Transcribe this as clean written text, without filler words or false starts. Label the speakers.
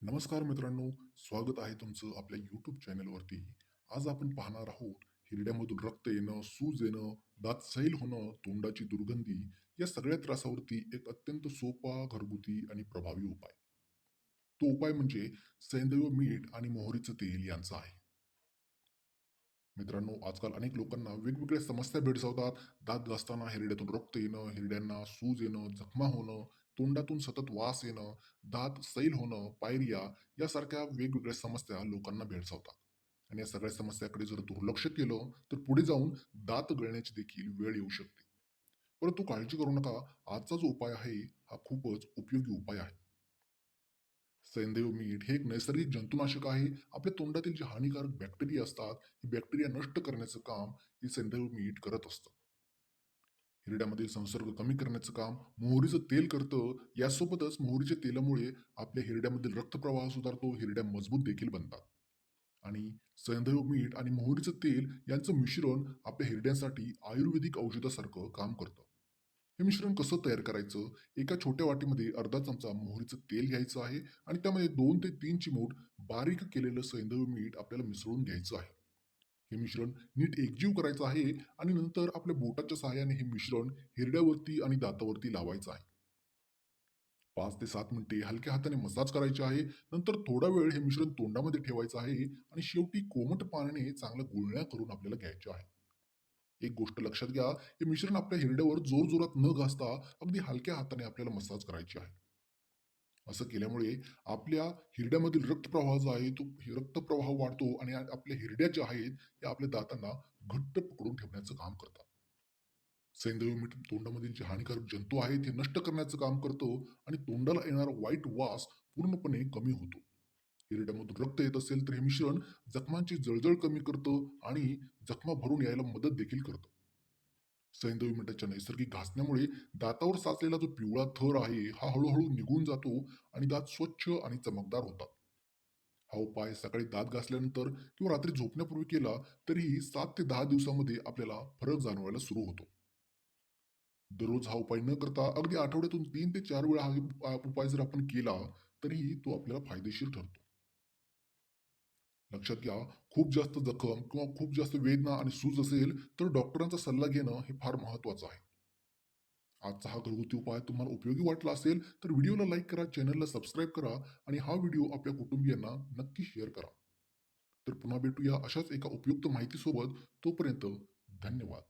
Speaker 1: नमस्कार मित्रांनो, स्वागत आहे तुमचं आपल्या YouTube चॅनलवरती. आज आपण पाहणार आहोत हिरड्यामधून रक्त येणं, सूज येणं, दात सैल होणं, तोंडाची दुर्गंधी या सगळ्या त्रासावरती एक अत्यंत सोपा, घरगुती आणि प्रभावी उपाय. तो उपाय म्हणजे सैंधव मीठ आणि मोहरीचं तेल यांचा आहे. मित्रांनो, आजकाल अनेक लोकांना वेगवेगळ्या समस्या भेडसावतात. दात घासताना हिरड्यातून रक्त येणं, हिरड्यांना सूज येणं, जखमा होणं, तोंडातून सतत वास येणं, दात सैल होणं, पायरिया यासारख्या वेगवेगळ्या समस्या लोकांना भेडसावतात. आणि या सगळ्या समस्याकडे जर दुर्लक्ष केलं, तर पुढे जाऊन दात गळण्याची देखील वेळ येऊ शकते. परंतु काळजी करू नका, आजचा जो उपाय आहे, हा खूपच उपयोगी उपाय आहे. सैंधव मीठ हे एक नैसर्गिक जंतुनाशक आहे. आपल्या तोंडातील जे हानिकारक बॅक्टेरिया असतात, ही बॅक्टेरिया नष्ट करण्याचं काम हे सैंधव मीठ करत असतं. हिरड्यामधील संसर्ग कमी करण्याचं काम मोहरीचं तेल करतं. यासोबतच मोहरीच्या तेलामुळे आपल्या हिरड्यामधील रक्तप्रवाह सुधारतो, हिरड्या मजबूत देखील बनतात. आणि सैंधव मीठ आणि मोहरीचं तेल यांचं मिश्रण आपल्या हिरड्यांसाठी आयुर्वेदिक औषधासारखं काम करतं. हे मिश्रण कसं तयार करायचं? एका छोट्या वाटीमध्ये अर्धा चमचा मोहरीचं तेल घ्यायचं आहे आणि त्यामध्ये 2 ते 3 चिमूट बारीक केलेलं सैंधव मीठ आपल्याला मिसळून घ्यायचं आहे. हे मिश्रण नीट एकजीव करायचं आहे आणि नंतर आपल्या बोटाच्या सहाय्याने हे मिश्रण हिरड्यावरती आणि दातावरती लावायचं आहे. 5 ते 7 मिनिटे हलक्या हाताने मसाज करायचे आहे. नंतर थोडा वेळ हे मिश्रण तोंडामध्ये ठेवायचं आहे आणि शेवटी कोमट पाण्याने चांगल्या गुळण्या करून आपल्याला घ्यायच्या आहे. एक गोष्ट लक्षात घ्या, हे मिश्रण आपल्या हिरड्यावर जोरजोरात न घासता अगदी हलक्या हाताने आपल्याला मसाज करायची आहे. असं केल्यामुळे आपल्या हिरड्यामधील रक्तप्रवाह जो आहे, तो रक्तप्रवाह वाढतो आणि आपल्या हिरड्या ज्या आहेत, त्या आपल्या दातांना घट्ट पकडून ठेवण्याचं काम करतात. सैंधव मीठ तोंडामधील जे हानिकारक जंतू आहेत, ते नष्ट करण्याचं काम करतो आणि तोंडाला येणारा वाईट वास पूर्णपणे कमी होतो. हिरड्यामधून रक्त येत असेल, तर हे मिश्रण जखमांची जळजळ कमी करतं आणि जखमा भरून यायला मदत देखील करतं. सैंधव मिठाच्या नैसर्गिक घासण्यामुळे दातावर साचलेला जो पिवळा थर आहे, हा हळूहळू निघून जातो आणि दात स्वच्छ आणि चमकदार होतात. हा उपाय सकाळी दात घासल्यानंतर किंवा रात्री झोपण्यापूर्वी केला तरीही 7 ते 10 दिवसामध्ये आपल्याला फरक जाणवायला सुरू होतो. दररोज हा उपाय न करता अगदी आठवड्यातून 3 ते 4 वेळा हा उपाय जर आपण केला, तरीही तो आपल्याला फायदेशीर ठरतो. लक्षात घ्या, खूप जास्त जखम किंवा खूप जास्त वेदना आणि सूज असेल, तर डॉक्टरांचा सल्ला घेणं हे फार महत्त्वाचं आहे. आजचा हा घरगुती उपाय तुम्हाला उपयोगी वाटला असेल, तर व्हिडिओला लाईक करा, चॅनलला सबस्क्राईब करा आणि हा व्हिडिओ आपल्या कुटुंबियांना नक्की शेअर करा. तर पुन्हा भेटूया अशाच एका उपयुक्त माहितीसोबत. तोपर्यंत धन्यवाद.